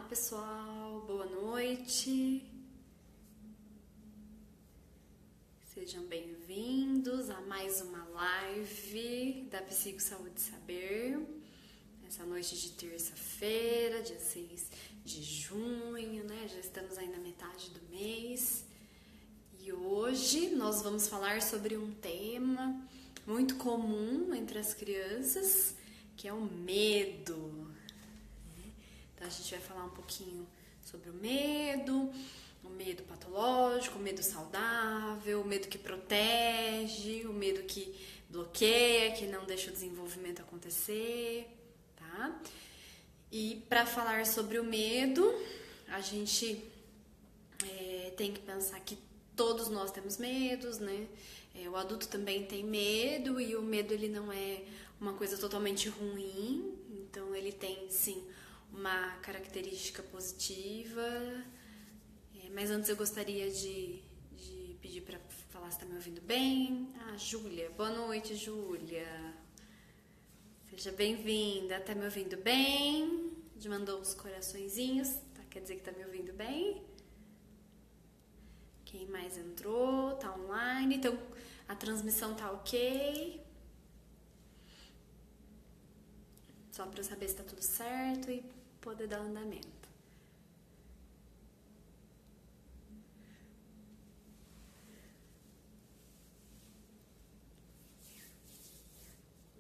pessoal, boa noite. Sejam bem-vindos a mais uma live da Psico Saúde Saber. Essa noite de terça-feira, dia 6 de junho, né? Já estamos aí na metade do mês. E hoje nós vamos falar sobre um tema muito comum entre as crianças, que é o medo. Então a gente vai falar um pouquinho sobre o medo patológico, o medo saudável, o medo que protege, o medo que bloqueia, que não deixa o desenvolvimento acontecer, tá? E para falar sobre o medo, a gente tem que pensar que todos nós temos medos, né? O adulto também tem medo e o medo ele não é uma coisa totalmente ruim, então ele tem sim uma característica positiva. Mas antes eu gostaria de pedir para falar se tá me ouvindo bem. Júlia, boa noite, Júlia. Seja bem-vinda, tá me ouvindo bem? Já mandou os coraçõezinhos, tá? Quer dizer que tá me ouvindo bem? Quem mais entrou? Tá online, então a transmissão tá ok. Só para eu saber se tá tudo certo e poder dar andamento.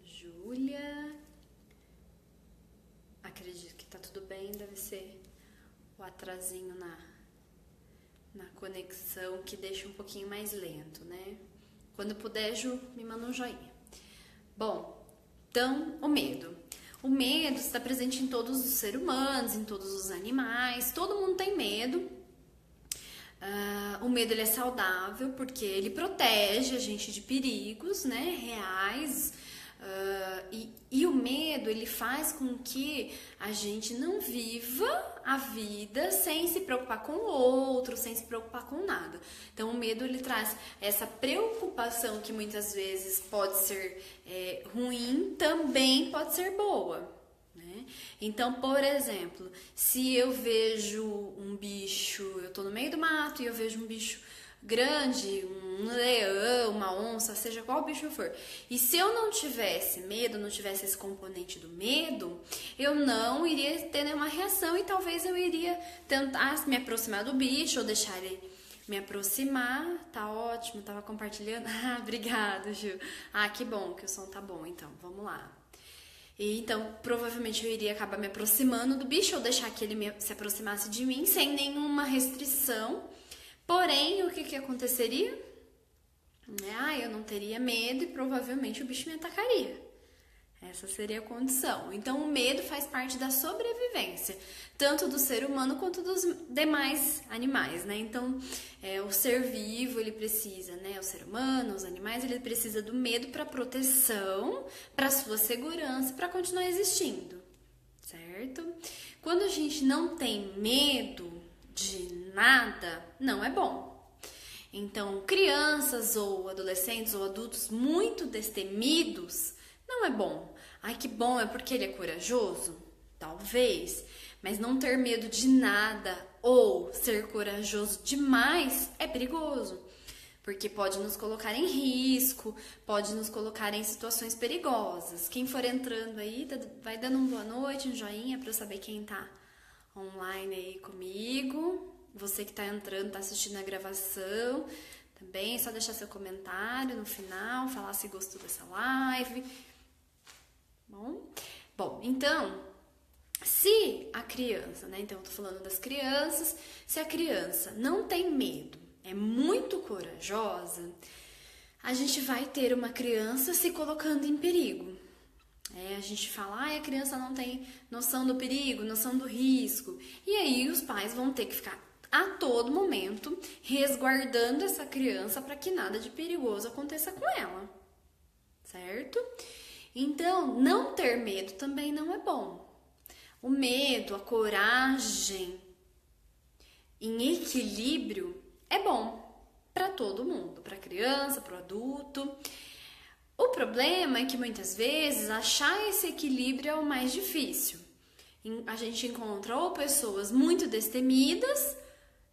Júlia, acredito que tá tudo bem, deve ser o atrasinho na conexão que deixa um pouquinho mais lento, né? Quando puder, Ju, me manda um joinha. Bom, então, o medo. O medo está presente em todos os seres humanos, em todos os animais, todo mundo tem medo. O medo ele é saudável porque ele protege a gente de perigos, né, reais. E o medo ele faz com que a gente não viva a vida sem se preocupar com o outro, sem se preocupar com nada. Então o medo ele traz essa preocupação que muitas vezes pode ser ruim, também pode ser boa, né? Então, por exemplo, se eu vejo um bicho, eu tô no meio do mato e eu vejo um bicho grande, um leão, uma onça, seja qual bicho for. E se eu não tivesse medo, não tivesse esse componente do medo, eu não iria ter nenhuma reação e talvez eu iria tentar me aproximar do bicho ou deixar ele me aproximar. Tá ótimo, tava compartilhando. Obrigada, Gil. Que bom que o som tá bom, então, vamos lá. E então, provavelmente eu iria acabar me aproximando do bicho ou deixar que ele se aproximasse de mim sem nenhuma restrição. Porém, o que aconteceria? Eu não teria medo e provavelmente o bicho me atacaria. Essa seria a condição. Então, o medo faz parte da sobrevivência, tanto do ser humano quanto dos demais animais, né? Então, o ser vivo, ele precisa, né? O ser humano, os animais, ele precisa do medo para proteção, para sua segurança, para continuar existindo, certo? Quando a gente não tem medo de nada, não é bom. Então, crianças ou adolescentes ou adultos muito destemidos, não é bom. Que bom, é porque ele é corajoso? Talvez, mas não ter medo de nada ou ser corajoso demais é perigoso, porque pode nos colocar em risco, pode nos colocar em situações perigosas. Quem for entrando aí, vai dando uma boa noite, um joinha para eu saber quem tá online aí comigo. Você que tá entrando, tá assistindo a gravação, também é só deixar seu comentário no final, falar se gostou dessa live. Bom, então, se a criança, né, então eu tô falando das crianças, se a criança não tem medo, é muito corajosa, a gente vai ter uma criança se colocando em perigo. A gente fala, a criança não tem noção do perigo, noção do risco. E aí os pais vão ter que ficar a todo momento resguardando essa criança para que nada de perigoso aconteça com ela, certo? Então, não ter medo também não é bom. O medo, a coragem em equilíbrio é bom para todo mundo, para a criança, para o adulto. O problema é que muitas vezes achar esse equilíbrio é o mais difícil. A gente encontra ou pessoas muito destemidas,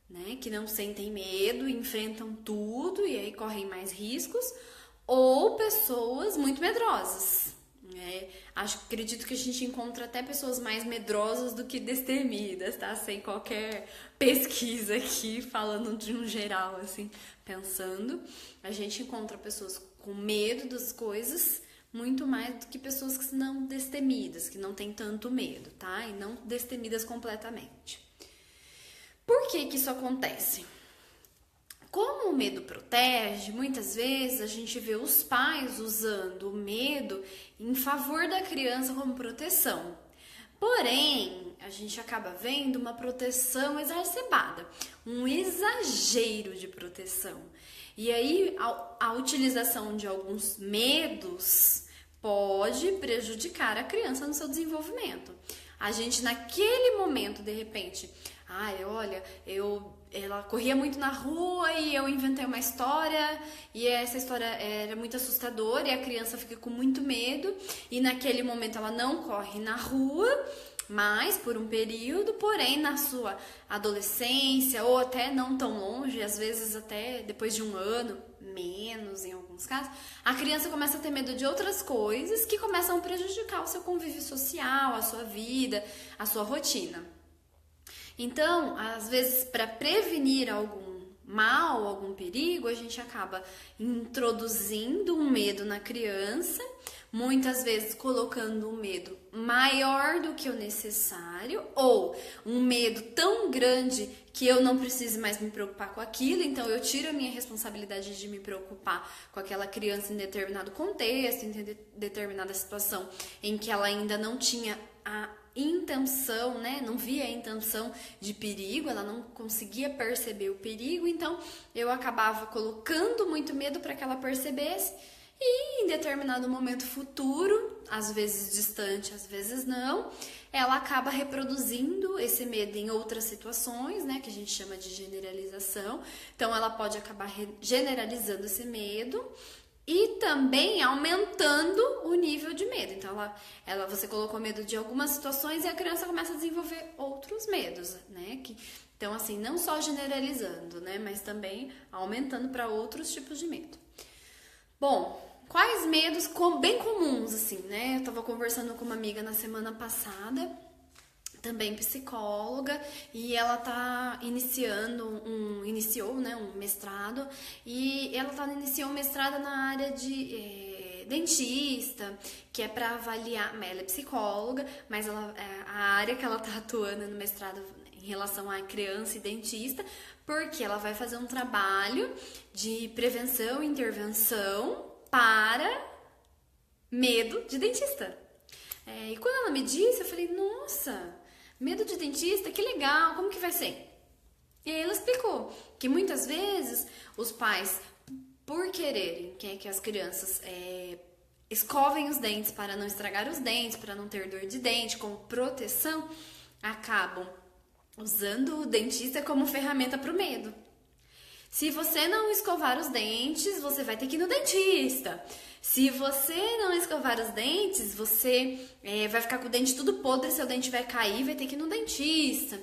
né, que não sentem medo, enfrentam tudo e aí correm mais riscos, ou pessoas muito medrosas. Acredito que a gente encontra até pessoas mais medrosas do que destemidas, tá? Sem qualquer pesquisa aqui, falando de um geral, assim, pensando. A gente encontra pessoas com medo das coisas muito mais do que pessoas que não destemidas, que não têm tanto medo, tá? E não destemidas completamente. Por que que isso acontece? Como o medo protege, muitas vezes a gente vê os pais usando o medo em favor da criança como proteção. Porém, a gente acaba vendo uma proteção exacerbada, um exagero de proteção. E aí, a utilização de alguns medos pode prejudicar a criança no seu desenvolvimento. A gente, naquele momento, de repente, ela corria muito na rua e eu inventei uma história e essa história era muito assustadora e a criança fica com muito medo e naquele momento ela não corre na rua, mas por um período, porém na sua adolescência ou até não tão longe, às vezes até depois de um ano, menos em alguns casos, a criança começa a ter medo de outras coisas que começam a prejudicar o seu convívio social, a sua vida, a sua rotina. Então, às vezes, para prevenir algum mal, algum perigo, a gente acaba introduzindo um medo na criança, muitas vezes colocando um medo maior do que o necessário, ou um medo tão grande que eu não preciso mais me preocupar com aquilo, então eu tiro a minha responsabilidade de me preocupar com aquela criança em determinado contexto, em determinada situação em que ela ainda não tinha a intenção, né? Não via a intenção de perigo, ela não conseguia perceber o perigo, então eu acabava colocando muito medo para que ela percebesse e em determinado momento futuro, às vezes distante, às vezes não, ela acaba reproduzindo esse medo em outras situações, né? Que a gente chama de generalização. Então ela pode acabar generalizando esse medo e também aumentando o nível de medo. Então, você colocou medo de algumas situações e a criança começa a desenvolver outros medos, né? Então, assim, não só generalizando, né? Mas também aumentando para outros tipos de medo. Bom, quais medos bem comuns, assim, né? Eu tava conversando com uma amiga na semana passada, também psicóloga, e ela tá iniciou, né, um mestrado, e ela iniciou um mestrado na área de dentista, que é para avaliar, ela é psicóloga, mas a área que ela tá atuando no mestrado em relação à criança e dentista, porque ela vai fazer um trabalho de prevenção e intervenção para medo de dentista. E quando ela me disse, eu falei, nossa, medo de dentista, que legal, como que vai ser? E aí ela explicou que muitas vezes os pais, por quererem que as crianças escovem os dentes para não estragar os dentes, para não ter dor de dente, como proteção, acabam usando o dentista como ferramenta para o medo. Se você não escovar os dentes, você vai ter que ir no dentista. Se você não escovar os dentes, você vai ficar com o dente tudo podre, seu dente vai cair, vai ter que ir no dentista.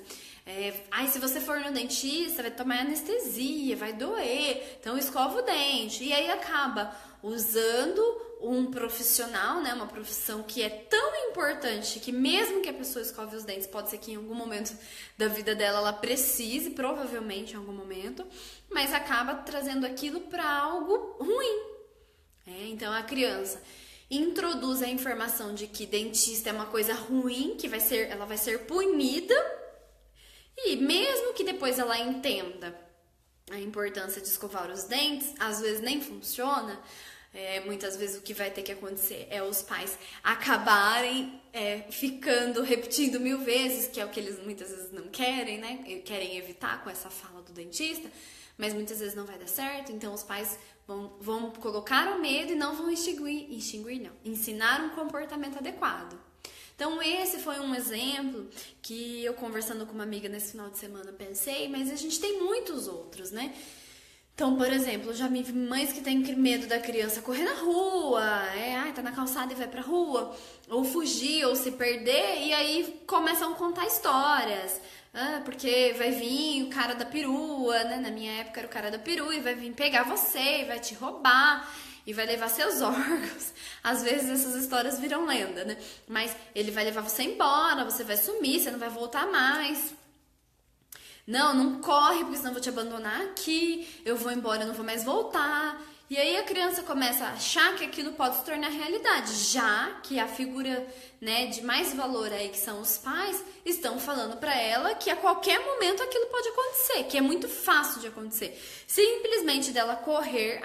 Se você for no dentista, vai tomar anestesia, vai doer, então escova o dente. E aí acaba usando um profissional, né, uma profissão que é tão importante que mesmo que a pessoa escove os dentes, pode ser que em algum momento da vida dela ela precise, provavelmente em algum momento, mas acaba trazendo aquilo para algo ruim. Então a criança introduz a informação de que dentista é uma coisa ruim, que ela vai ser punida, e mesmo que depois ela entenda a importância de escovar os dentes, às vezes nem funciona. Muitas vezes o que vai ter que acontecer é os pais acabarem ficando, repetindo 1000 vezes, que é o que eles muitas vezes não querem, né? Querem evitar com essa fala do dentista, mas muitas vezes não vai dar certo, então os pais vão colocar o medo e não vão ensinar um comportamento adequado. Então esse foi um exemplo que eu conversando com uma amiga nesse final de semana pensei, mas a gente tem muitos outros, né? Então, por exemplo, já vi mães que têm medo da criança correr na rua, tá na calçada e vai pra rua, ou fugir, ou se perder, e aí começam a contar histórias. Porque vai vir o cara da perua, né? Na minha época era o cara da perua, e vai vir pegar você, e vai te roubar, e vai levar seus órgãos. Às vezes essas histórias viram lenda, né? Mas ele vai levar você embora, você vai sumir, você não vai voltar mais. Não corre, porque senão eu vou te abandonar aqui, eu vou embora, eu não vou mais voltar. E aí a criança começa a achar que aquilo pode se tornar realidade, já que a figura, né, de mais valor aí, que são os pais, estão falando pra ela que a qualquer momento aquilo pode acontecer, que é muito fácil de acontecer. Simplesmente dela correr,